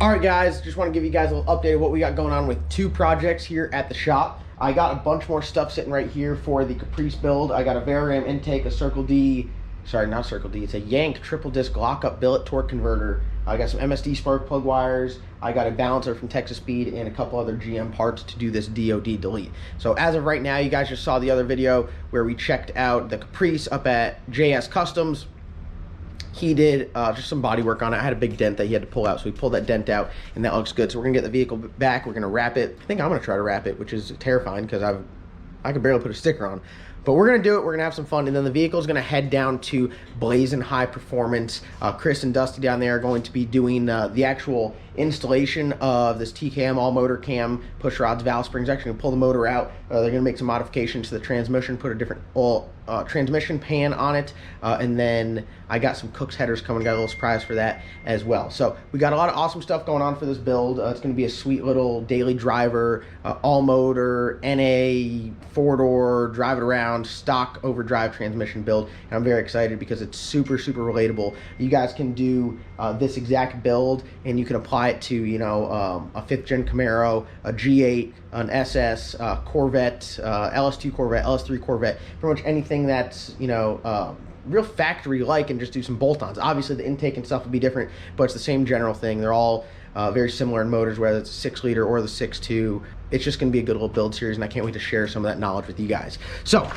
All right, guys, just want to give you guys a little update of what we got going on with 2 projects here at the shop. I got a bunch more stuff sitting right here for the Caprice build. I got a Variram intake, a Circle D, sorry, not Circle D, it's a Yank triple disc lockup billet torque converter. I got some MSD spark plug wires. I got a balancer from Texas Speed and a couple other GM parts to do this DOD delete. So as of right now, you guys just saw the other video where we checked out the Caprice up at JS Customs. He did just some body work on it. I had a big dent that he had to pull out, so we pulled that dent out, and that looks good. So we're gonna get the vehicle back. We're gonna wrap it. I think I'm gonna try to wrap it, which is terrifying because I could barely put a sticker on. But we're gonna do it. We're gonna have some fun, and then the vehicle's gonna head down to Blazing High Performance. Chris and Dusty down there are going to be doing the actual installation of this TKM all motor cam push rods, valve springs. Actually gonna pull the motor out. They're gonna make some modifications to the transmission, put a different transmission pan on it, and then I got some Cook's headers coming. Got a little surprise for that as well. So we got a lot of awesome stuff going on for this build. It's going to be a sweet little daily driver, all motor, NA, 4-door, drive it around, stock overdrive transmission build. And I'm very excited because it's super, super relatable. You guys can do this exact build and you can apply it to, you know, a 5th gen Camaro, a G8, an SS, Corvette, LS2 Corvette, LS3 Corvette, pretty much anything that's, you know, real factory-like, and just do some bolt-ons. Obviously, the intake and stuff will be different, but it's the same general thing. They're all very similar in motors, whether it's a 6-liter or the 6.2. It's just going to be a good little build series, and I can't wait to share some of that knowledge with you guys. So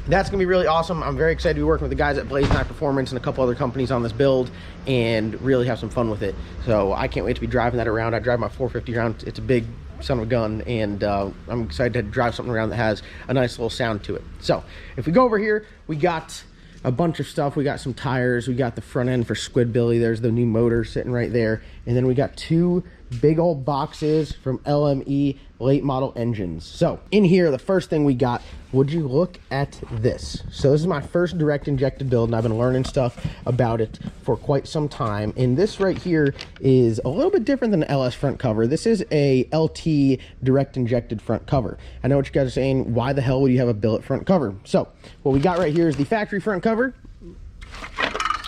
that's going to be really awesome. I'm very excited to be working with the guys at Blazing High Performance and a couple other companies on this build and really have some fun with it. So I can't wait to be driving that around. I drive my 450 around. It's a big son of a gun, and I'm excited to drive something around that has a nice little sound to it. So if we go over here, we got a bunch of stuff. We got some tires. We got the front end for Squidbilly. There's the new motor sitting right there. And then we got 2 big old boxes from LME late model engines. So in here, the first thing we got, would you look at this? So this is my first direct injected build, and I've been learning stuff about it for quite some time. And this right here is a little bit different than the LS front cover. This is a LT direct injected front cover. I know what you guys are saying, why the hell would you have a billet front cover? So what we got right here is the factory front cover.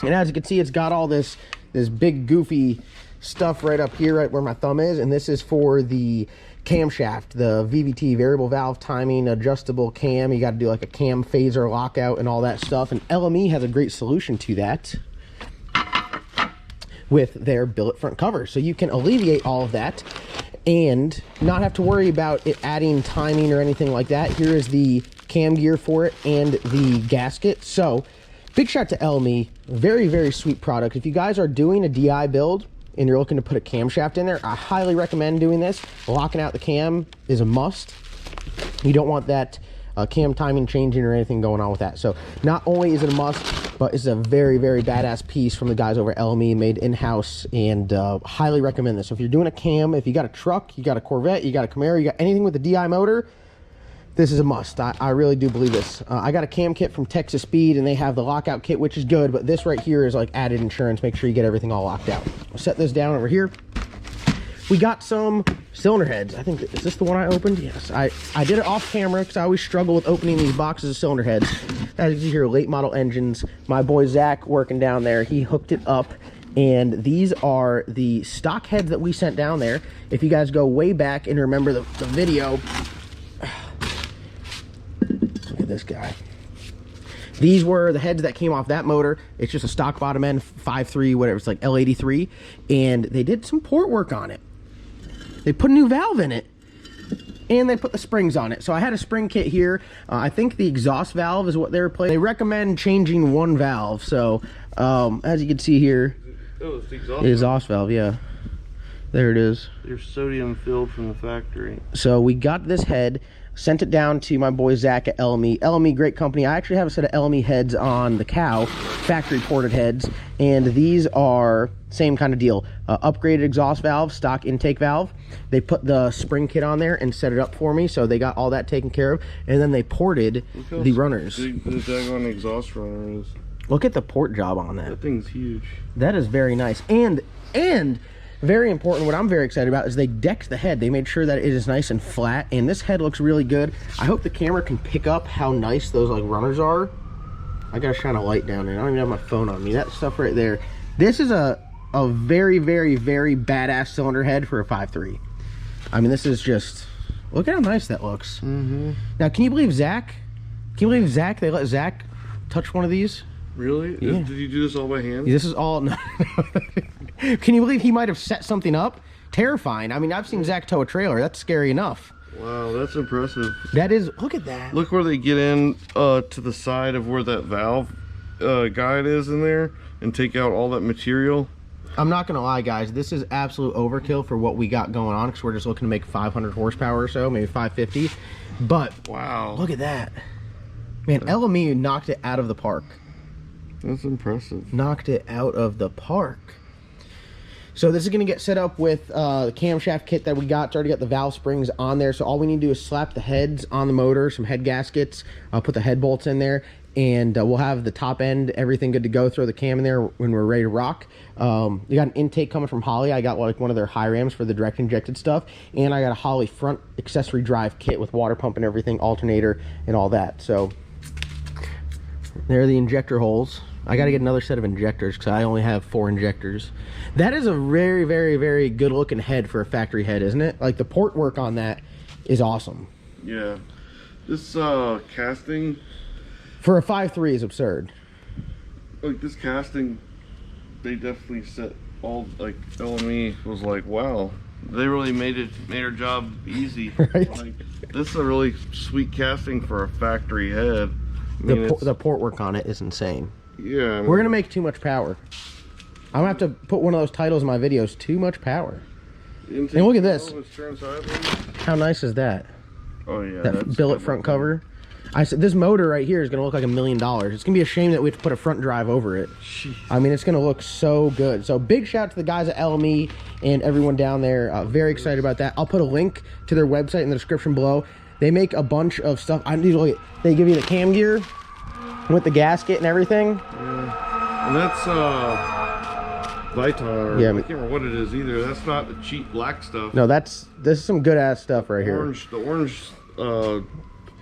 And as you can see, it's got all this big goofy stuff right up here, right where my thumb is, and this is for the camshaft, the VVT, variable valve timing adjustable cam. You got to do like a cam phaser lockout and all that stuff, and LME has a great solution to that with their billet front cover, so you can alleviate all of that and not have to worry about it adding timing or anything like that. Here is the cam gear for it and the gasket. So big shout to LME. Very, very sweet product. If you guys are doing a DI build and you're looking to put a camshaft in there, I highly recommend doing this. Locking out the cam is a must. You don't want that cam timing changing or anything going on with that. So not only is it a must, but it's a very, very badass piece from the guys over at LME, made in-house, and highly recommend this. So if you're doing a cam, if you got a truck, you got a Corvette, you got a Camaro, you got anything with a DI motor, this is a must. I really do believe this. I got a cam kit from Texas Speed, and they have the lockout kit, which is good, but this right here is like added insurance. Make sure you get everything all locked out. I'll set this down over here. We got some cylinder heads. I think, is this the one I opened? Yes. I did it off camera because I always struggle with opening these boxes of cylinder heads. As you see here, late model engines. My boy Zach working down there, he hooked it up. And these are the stock heads that we sent down there. If you guys go way back and remember the video, look at this guy. These were the heads that came off that motor. It's just a stock bottom end 5.3, whatever, it's like L83, and they did some port work on it. They put a new valve in it, and they put the springs on it. So I had a spring kit here. I think the exhaust valve is what they replaced. They recommend changing one valve. So as you can see here, oh, it's the exhaust valve, yeah. There it is. They're sodium filled from the factory. So we got this head, sent it down to my boy Zach at LME. LME, great company. I actually have a set of LME heads on the cow, factory ported heads, and these are same kind of deal. Upgraded exhaust valve, stock intake valve. They put the spring kit on there and set it up for me, so they got all that taken care of, and then they ported the runners. Big the daggone exhaust runner is. Look at the port job on that. That thing's huge. That is very nice. And very important, what I'm very excited about is they decked the head. They made sure that it is nice and flat, and this head looks really good. I hope the camera can pick up how nice those like runners are. I gotta shine a light down there. I don't even have my phone on me. That stuff right there. This is a a very, very, very badass cylinder head for a 5.3. I mean, this is just, look at how nice that looks. Now, can you believe Zach? Can you believe Zach? They let Zach touch one of these? Really? Yeah. Did you do this all by hand? This is all. No. Can you believe he might have set something up? Terrifying. I mean, I've seen Zach tow a trailer. That's scary enough. Wow, that's impressive. That is. Look at that. Look where they get in to the side of where that valve guide is in there and take out all that material. I'm not gonna lie, guys. This is absolute overkill for what we got going on because we're just looking to make 500 horsepower or so, maybe 550. But wow, look at that, man. LME knocked it out of the park. That's impressive. Knocked it out of the park. So this is going to get set up with the camshaft kit that we got. It's already got the valve springs on there. So all we need to do is slap the heads on the motor, some head gaskets, put the head bolts in there, and we'll have the top end, everything good to go. Throw the cam in there when we're ready to rock. We got an intake coming from HOLLEY. I got like one of their high rams for the direct injected stuff. And I got a HOLLEY front accessory drive kit with water pump and everything, alternator and all that. So there are the injector holes. I got to get another set of injectors because I only have 4 injectors. That is a very, very, very good looking head for a factory head, isn't it? Like the port work on that is awesome. Yeah. This casting. For a 5.3 is absurd. Like this casting, they definitely set all, like LME was like, wow, they really made our job easy. Right? Like, this is a really sweet casting for a factory head. I mean, The port work on it is insane. Yeah, I mean, we're gonna make too much power. I'm gonna have to put one of those titles in my videos. Too much power. And look at this. How nice is that? Oh yeah. That billet front cover. I said this motor right here is gonna look like $1 million. It's gonna be a shame that we have to put a front drive over it. Jeez. I mean, it's gonna look so good. So big shout out to the guys at LME and everyone down there. Very excited about that. I'll put a link to their website in the description below. They make a bunch of stuff. I need to look at. They give you the cam gear with the gasket and everything. Yeah. And that's Vitar. Yeah, I can't remember what it is either. That's not the cheap black stuff. No, this is some good ass stuff right here. The orange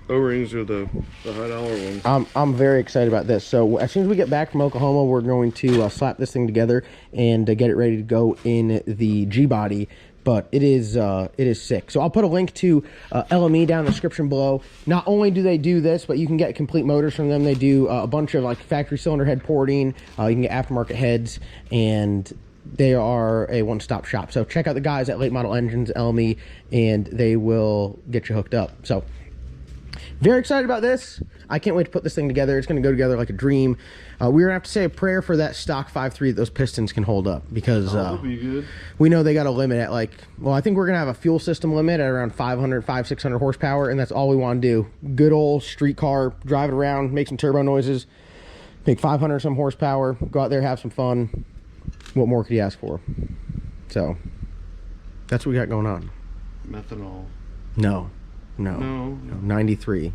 O-rings are the high dollar ones. I'm very excited about this. So as soon as we get back from Oklahoma, we're going to slap this thing together and get it ready to go in the G-body. But it is sick. So I'll put a link to LME down in the description below. Not only do they do this, but you can get complete motors from them. They do a bunch of like factory cylinder head porting. You can get aftermarket heads, and they are a one-stop shop. So check out the guys at Late Model Engines, LME, and they will get you hooked up. So very excited about this. I can't wait to put this thing together. It's going to go together like a dream. We're going to have to say a prayer for that stock 5.3 that those pistons can hold up, because that'll be good. We know they got a limit at like, well, I think we're going to have a fuel system limit at around 600 horsepower, and that's all we want to do. Good old street car, drive it around, make some turbo noises, make 500 some horsepower, go out there, have some fun. What more could you ask for? So that's what we got going on. Methanol. No. 93.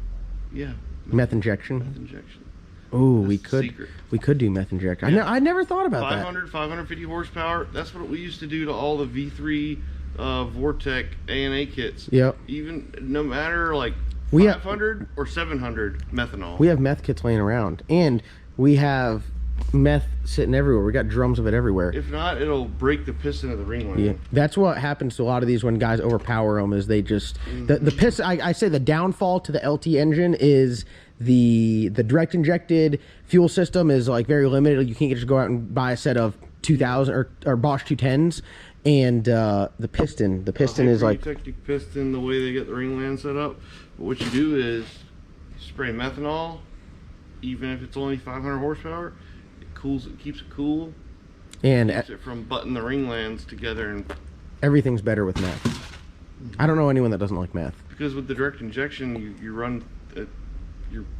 Yeah. Meth injection. Meth injection. Oh, That's we could do meth injection. Yeah. I never thought about 550 horsepower. That's what we used to do to all the V3 Vortec A&A kits. Yep. Even no matter like 500 or 700 methanol. We have meth kits laying around, and we have meth sitting everywhere. We got drums of it everywhere. If not, it'll break the piston of the ring line. Yeah, that's what happens to a lot of these when guys overpower them. Is they just the piston. I say the downfall to the LT engine is the direct injected fuel system is like very limited. You can't just go out and buy a set of 2000 or Bosch 210s, and the piston is like piston. The way they get the ring land set up. But what you do is spray methanol, even if it's only 500 horsepower. Cools it, keeps it cool, and keeps it from butting the ring lands together, and everything's better with meth. I don't know anyone that doesn't like meth, because with the direct injection you run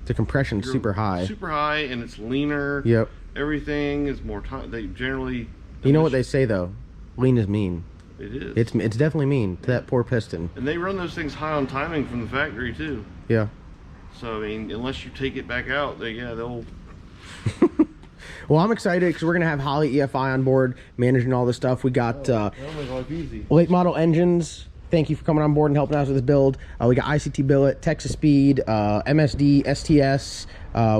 the compression's super high, and it's leaner. Yep. Everything is more time. They generally, you know what they say though, lean is mean. It is. It's definitely mean to that poor piston. And they run those things high on timing from the factory too. Yeah. So I mean, unless you take it back out, they'll Well, I'm excited because we're going to have HOLLEY EFI on board managing all this stuff. We got Late Model Engines. Thank you for coming on board and helping us with this build. We got ICT Billet, Texas Speed, MSD, STS.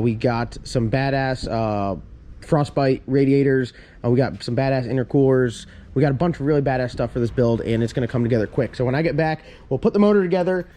We got some badass frostbite radiators. We got some badass intercoolers. We got a bunch of really badass stuff for this build, and it's going to come together quick. So when I get back, we'll put the motor together.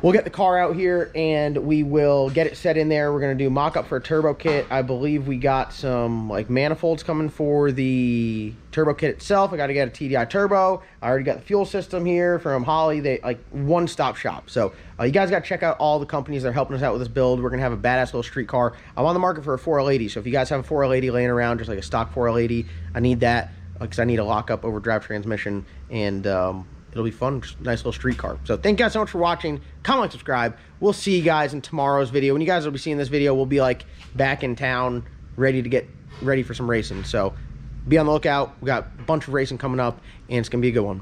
We'll get the car out here and we will get it set in there. We're going to do mock-up for a turbo kit. I believe we got some like manifolds coming for the turbo kit itself. I got to get a TDI turbo. I already got the fuel system here from HOLLEY. They like one-stop shop. So you guys got to check out all the companies that are helping us out with this build. We're going to have a badass little street car. I'm on the market for a 4L80. So if you guys have a 4L80 laying around, just like a stock 4L80, I need that because I need a lockup overdrive transmission, and it'll be fun. Just a nice little street car. So thank you guys so much for watching. Comment, like, subscribe. We'll see you guys in tomorrow's video. When you guys will be seeing this video, we'll be like back in town, ready to get ready for some racing. So be on the lookout. We got a bunch of racing coming up, and it's gonna be a good one.